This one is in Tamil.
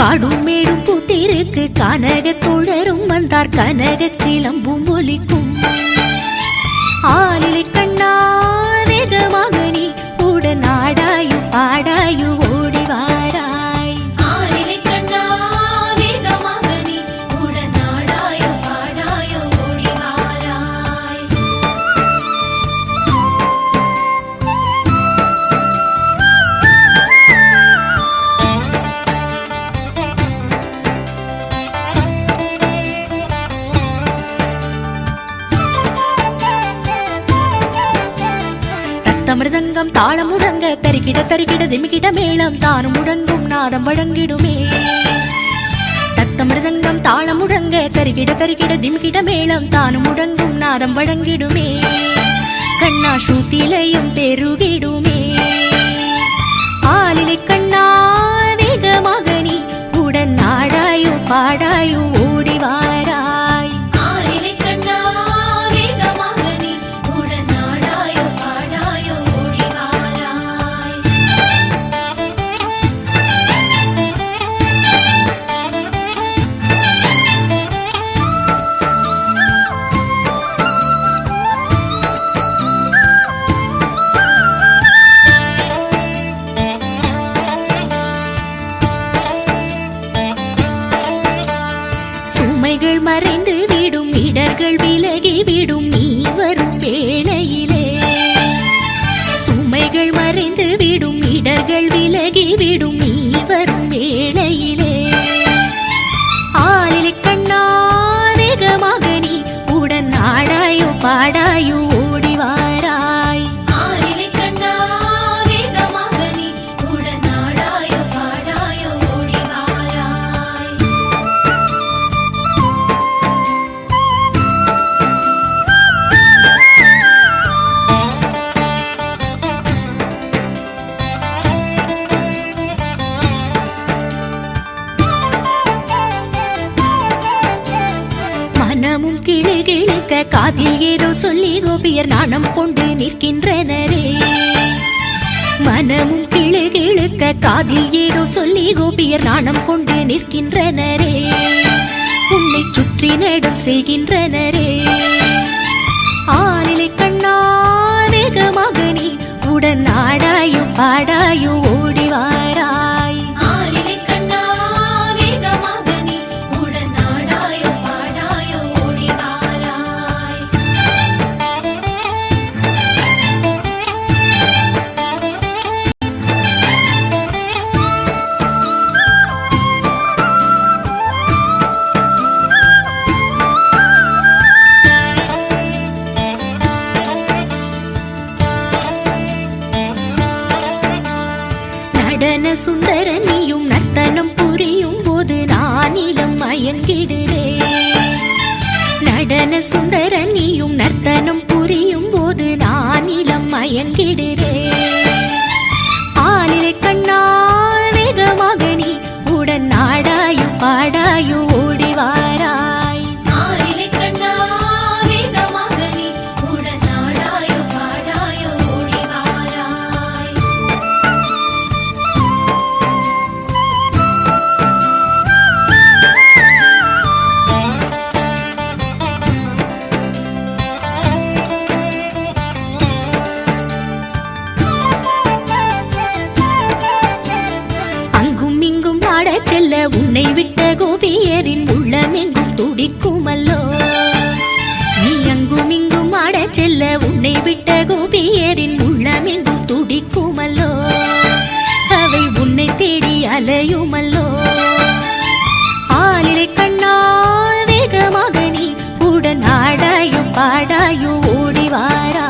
காடும் மேடும் பூத்திருக்கு கனகத் தோழரும் வந்தார் கனகச் சிலம்பும் ஒலிக்கும். ஆலிலை கண்ணா வேகமாக நீ உடன் ஆடாயு ஆடாயு ஓடி வாராய். ஆலிலை கண்ணா வேகமாக நீ உடன் ஆடாயு ஆடாயு ஓடி வாராய். மிருதங்கம் தாளம் முழங்க தரிக்கிட தரிக்கிட திமிக்கிட மேளம் தானும் முழங்கும் நாதம் வழங்கிடுமே. தத்த மிருதங்கம் தாளம் முழங்க தரிக்கிட தரிக்கிட திமிக்கிட மேளம் தானும் முழங்கும் நாதம் வழங்கிடுமே. கண்ணா ஸ்ருதிலையும் பெருகிடுமே. ஆலிலை கண்ணா வேகமாக நீ உடன் ஆடாயோ பாடாயோ ஓடி வாராய். ஆலிலை கண்ணா வேகமாக நீ உடன் ஆடாயோ ஆடாயோ ஓடி வாராய். சுமைகள் மறைந்து விடும் இடர்கள் விலகி விடும் நீ வரும் வேளையிலே. சுமைகள் மறைந்து விடும் இடர்கள் விலகி விடும் நீ வரும் வேளையிலே. ஆலிலை கண்ணா வேகமாக நீ உடன் ஆடாயோ பாடாயோ ஓடி வாராய். ஆலிலை கண்ணா வேகமாக நீ உடன் ஆடாயோ ஆடாயோ ஓடி வாராய். மனமும் கிளு கிழுக்க காதில் ஏதோ சொல்லி கோபியர் நாணம் கொண்டு நிற்கின்றனரே. மனமும் கிளு கிழுக்க காதில் ஏதோ சொல்லி கோபியர் நாணம் கொண்டு நிற்கின்றனரே. உன்னை சுற்றி நடம் செய்கின்றனரே. ஆலிலை கண்ணா வேகமாக நீ உடன் ஆடாயோ பாடாயோ ஓடி வாராய். ஆலிலை கண்ணா வேகமாக நீ உடன் ஆடாயோ ஆடாயோ ஓடி வாராய். நடன சுந்தர நீயும் நர்த்தனம் புரியும் போது நானிலம் மயங்கிடுறே. நடன சுந்தர நீயும் நர்த்தனம் புரியும் போது நானிலம் மயங்கிடுறே. ஆலிலை கண்ணா வேகமாக நீ உடன் ஆடாயோ பாடாயோ ஓடி வாராய். ஆலிலை கண்ணா வேகமாக நீ உடன் ஆடாயோ ஆடாயோ ஓடி வாராய். அங்கும் இங்கும் ஆடச் செல்ல உன்னை விட்ட கோபியரின் உள்ளமெங்கும் துடிக்குமல்லோ. நீ அங்கும் இங்கும் ஆடச் செல்ல உன்னை விட்ட கோபியரின் உள்ளமெங்கும் துடிக்குமல்லோ. அவை உன்னை தேடி அலையுமல்லோ. ஆலிலை கண்ணா வேகமாக நீ உடன் ஆடாயோ பாடாயோ ஓடி வாரா.